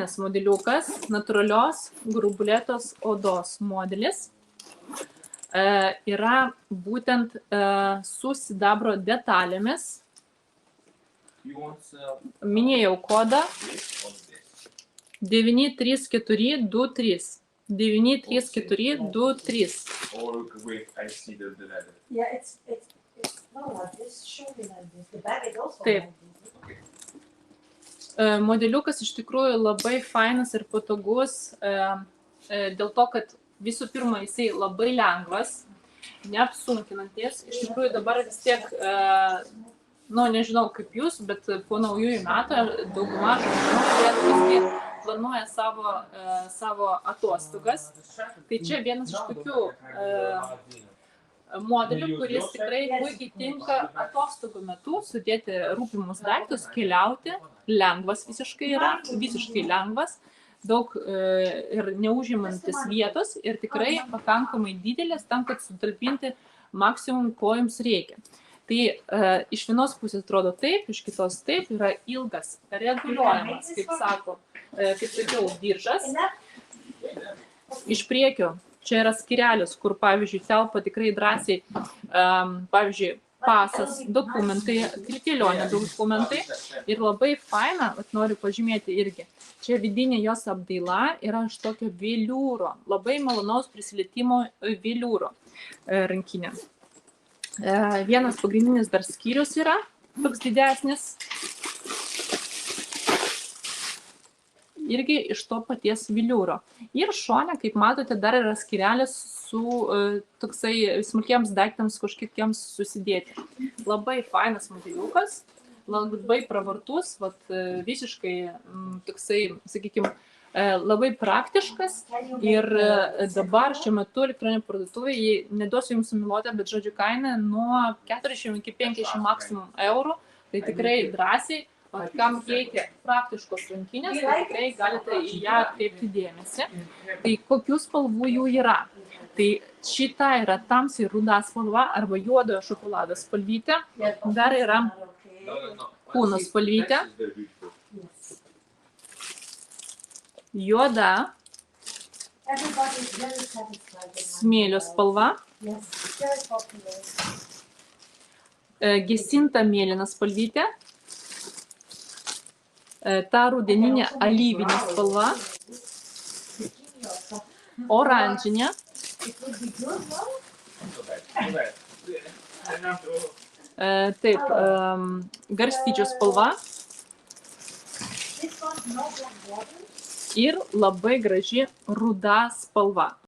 fainas modeliukas, natūralios grubulėtos odos modelis. Yra būtent su sidabro detalėmis. Minėjau kodą 93423. 93423. Taip. Modeliukas iš tikrųjų labai fainas ir patogus, dėl to, kad visų pirma, jisai labai lengvas, neapsunkinantis. Iš tikrųjų dabar vis tiek, nežinau kaip jūs, bet po naujųjų metų dauguma žmonių planuoja savo atostogas. Tai čia vienas iš tokių modelių, kuris tikrai puikiai tinka atostogų metu sudėti rūpimus daiktus, keliauti. Lengvas visiškai yra, visiškai lengvas, daug ir neužimantis vietos ir tikrai pakankamai didelis tam, kad sutalpinti maksimum, ko jums reikia. Tai iš vienos pusės atrodo taip, iš kitos taip, yra ilgas, reguliuojamas, kaip sakiau, diržas. Iš priekio čia yra skyrelis, kur, pavyzdžiui, telpa tikrai drąsiai, pavyzdžiui, pasas, dokumentai, kelionė dokumentai. Ir labai faina, noriu pažymėti irgi, čia vidinė jos apdaila yra iš tokio veliūro, labai malonaus prisilietimo veliūro rankinė. Vienas pagrindinis dar skyrius yra, toks didesnis. Irgi iš to paties veliūro. Ir šone, kaip matote, dar yra skyrelis su toksai smulkiems daiktams kažkokiems susidėti. Labai fainas modeliukas, labai pravartus, visiškai toksai, sakykime, labai praktiškas. Ir dabar šiuo metu elektroninė parduotuvė, neduosiu jums sumiluoti, bet žodžiu kaina nuo 40 iki 50 maksimum eurų, tai tikrai drąsiai. Kam reikia praktiškos rankinės, tai tikrai galite į ją atkreipti dėmesį. Tai kokių spalvų jų yra? Tai šita yra tamsiai ruda spalva arba juodojo šokolado spalvytė. Dar yra kūno spalvytė. Juoda. Smėlio spalva. Gesinta mėlyna spalvytė. Ta rudeninė alyvinė spalva, oranžinė, taip, garstyčio spalva ir labai graži ruda spalva.